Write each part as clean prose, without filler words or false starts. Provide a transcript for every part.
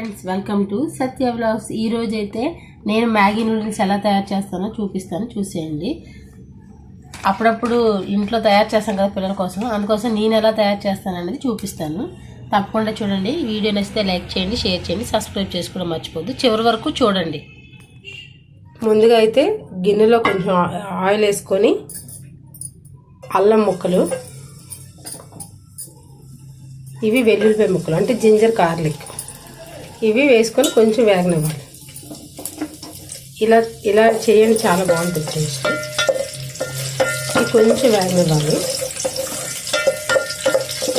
Friends, welcome to Satya vlogs. ఈరోజు అయితే నేను మ్యాగీ నూడిల్స్ ఎలా తయారు చేస్తానో చూపిస్తాను, చూసేయండి. అప్పుడప్పుడు ఇంట్లో తయారు చేస్తాను కదా పిల్లల కోసం, అందుకోసం నేను ఎలా తయారు చేస్తాను అనేది చూపిస్తాను. తప్పకుండా చూడండి. వీడియో నచ్చితే లైక్ చేయండి, షేర్ చేయండి, సబ్స్క్రైబ్ చేసుకోవడం మర్చిపోద్దు. చివరి వరకు చూడండి. ముందుగా అయితే గిన్నెలో కొంచెం ఆయిల్ వేసుకొని అల్లం ముక్కలు, ఇవి వెల్లుల్లిపాయ ముక్కలు అంటే జింజర్ గార్లిక్, ఇవి వేసుకొని కొంచెం వేగనివ్వాలి. ఇలా చేయండి, చాలా బాగుంటుంది టేస్ట్. ఇది కొంచెం వేగనివ్వాలి.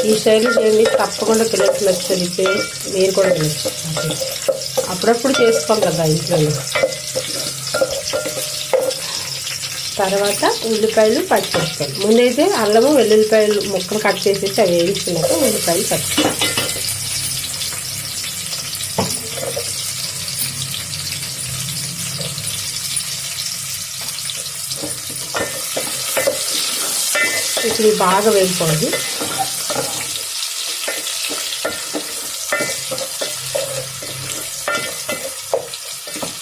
ఈ స్టైల్ చేయండి, తప్పకుండా పిల్లలకి నచ్చుతుంది, మీరు కూడా తినచ్చు. అప్పుడప్పుడు చేసుకోవాలి కదా ఇంట్లో. తర్వాత ఉల్లిపాయలు పచ్చిమిరపకాయలు, ముందైతే అల్లము వెల్లుల్లిపాయలు ముక్కలు కట్ చేసేసి అవి వేయించుకున్నాక ఉల్లిపాయలు పచ్చిమిరపకాయలు. ఇప్పుడు బాగా వేసుకోవాలి.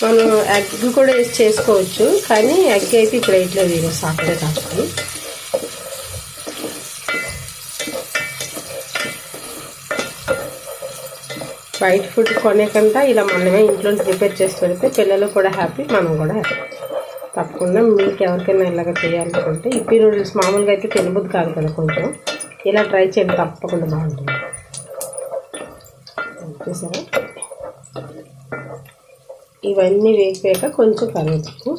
మనం ఎగ్ కూడా వేసి చేసుకోవచ్చు, కానీ ఎగ్ అయితే ఇప్పుడు వేయట్లేదు, ఈరోజు సాటర్డే కాబట్టి. బయట ఫుడ్ కొనేకంటే ఇలా మనమే ఇంట్లో ప్రిపేర్ చేసి పెడితే పిల్లలు కూడా హ్యాపీ, మనం కూడా హ్యాపీ. తప్పకుండా మీకు ఎవరికైనా ఇలాగ చేయాలనుకుంటే, ఇప్పి నూడిల్స్ మామూలుగా అయితే తినబుద్ధి కాదు కదా, కొంచెం ఇలా ట్రై చేయండి, తప్పకుండా బాగుంటుంది. చూసారా, ఇవన్నీ వేగిపోయాక కొంచెం కరివేపాకు,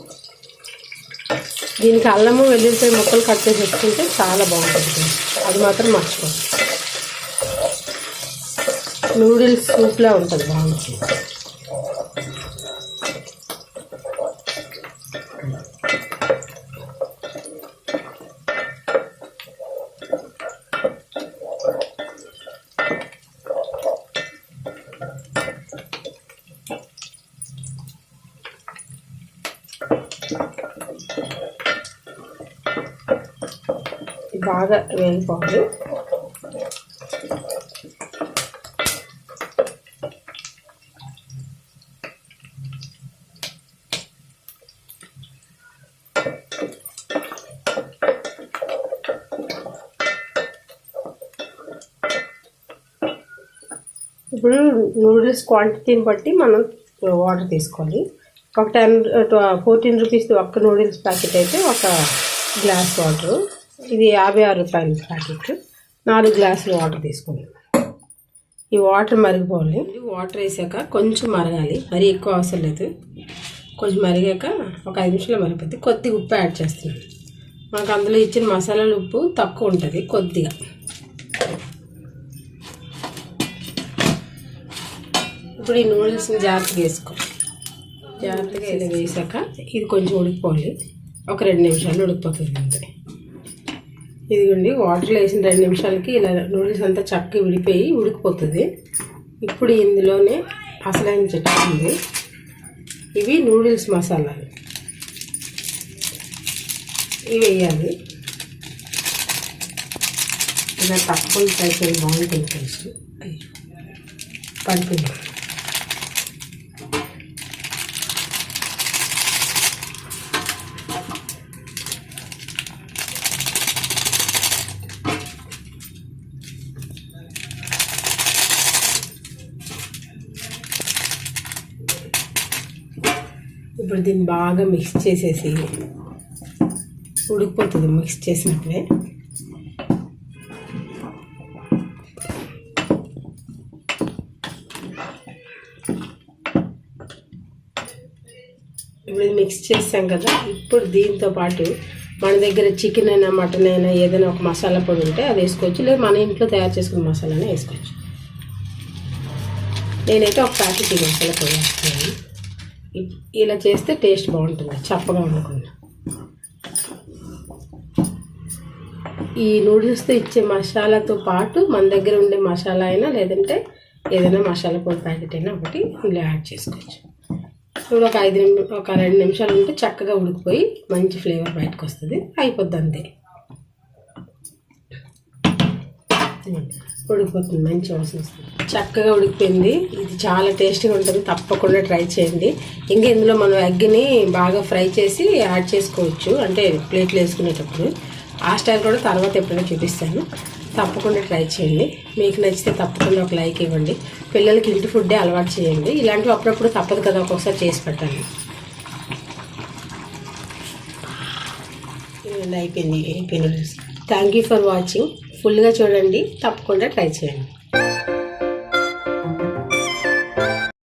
దీనికి అల్లము వెల్లుల్లిపాయ ముక్కలు కట్ చేసి వేసుకుంటే చాలా బాగుంటుంది. అది మాత్రం మర్చిపోదు. నూడిల్స్ సూప్లా ఉంటుంది, బాగుంటుంది. బాగా వేగిపోవాలి. ఇప్పుడు నూడిల్స్ క్వాంటిటీని బట్టి మనం వాటర్ తీసుకోవాలి. ఒక 14 రూపీస్ ఒక్క నూడిల్స్ ప్యాకెట్ అయితే ఒక గ్లాస్ వాటరు, ఇది 56 రూపాయల ప్యాకెట్, 4 గ్లాసులు వాటర్ తీసుకోండి. ఈ వాటర్ మరిగిపోవాలి. వాటర్ వేసాక కొంచెం మరగాలి, మరీ ఎక్కువ అవసరం లేదు. కొంచెం మరిగాక ఒక 5 నిమిషాలు మరిగిపోతుంది. కొద్దిగా ఉప్పు యాడ్ చేస్తున్నాను. మనకు అందులో ఇచ్చిన మసాలాల ఉప్పు తక్కువ ఉంటుంది, కొద్దిగా. ఇప్పుడు ఈ నూడిల్స్ని జాగ్రత్తగా వేసుకోవాలి. జాగ్రత్తగా ఇలా వేసాక ఇది కొంచెం ఉడికిపోవాలి. ఒక 2 నిమిషాలు ఉడికిపోతుంది అంతే. ఇదిగోండి, వాటర్లో వేసిన 2 నిమిషాలకి ఇలా నూడిల్స్ అంతా చక్కగా విడిపోయి ఉడికిపోతుంది. ఇప్పుడు ఇందులోనే అసలైన చెట్టు ఉంది, ఇవి నూడిల్స్ మసాలాలు, ఇవి వేయాలి. ఇలా తక్కువ అయితే బాగుంటుంది టేస్ట్. పడుతుంది. ఇప్పుడు దీన్ని బాగా మిక్స్ చేసేసి ఉడికిపోతుంది. మిక్స్ చేసినప్పుడే ఇప్పుడు మిక్స్ చేసాం కదా, ఇప్పుడు దీంతో పాటు మన దగ్గర చికెన్ అయినా మటన్ అయినా ఏదైనా ఒక మసాలా పొడి ఉంటే అది వేసుకోవచ్చు, లేదా మన ఇంట్లో తయారు చేసుకున్న మసాలానే వేసుకోవచ్చు. నేనైతే ఒక ప్యాకెట్ ఈ మసాలా పొడి వేస్తున్నాను. ఇలా చేస్తే టేస్ట్ బాగుంటుంది, చప్పగా ఉండకుండా. ఈ నూడిల్స్తో ఇచ్చే మసాలాతో పాటు మన దగ్గర ఉండే మసాలా అయినా, లేదంటే ఏదైనా మసాలా పొడి ప్యాకెట్ అయినా ఒకటి ఇలా యాడ్ చేసుకోవచ్చు. ఇప్పుడు ఒక 2 నిమిషాలు ఉంటే చక్కగా ఉడికిపోయి మంచి ఫ్లేవర్ బయటకు వస్తుంది. అయిపోద్ది అంతే. ఉడికిపోతుంది, మంచి వాసన వస్తుంది. చక్కగా ఉడికిపోయింది. ఇది చాలా టేస్టీగా ఉంటుంది, తప్పకుండా ట్రై చేయండి. ఇంకా ఇందులో మనం ఎగ్ని బాగా ఫ్రై చేసి యాడ్ చేసుకోవచ్చు, అంటే ప్లేట్లో వేసుకునేటప్పుడు. ఆ స్టైల్ కూడా తర్వాత ఎప్పుడైనా చూపిస్తాను, తప్పకుండా ట్రై చేయండి. మీకు నచ్చితే తప్పకుండా ఒక లైక్ ఇవ్వండి. పిల్లలకి ఇంటి ఫుడ్డే అలవాటు చేయండి. ఇలాంటివి అప్పుడప్పుడు తప్పదు కదా, ఒక్కొక్కసారి చేసి పెట్టండి. అయిపోయింది noodles. Thank you for watching. ఫుల్గా చూడండి, తప్పకుండా ట్రై చేయండి.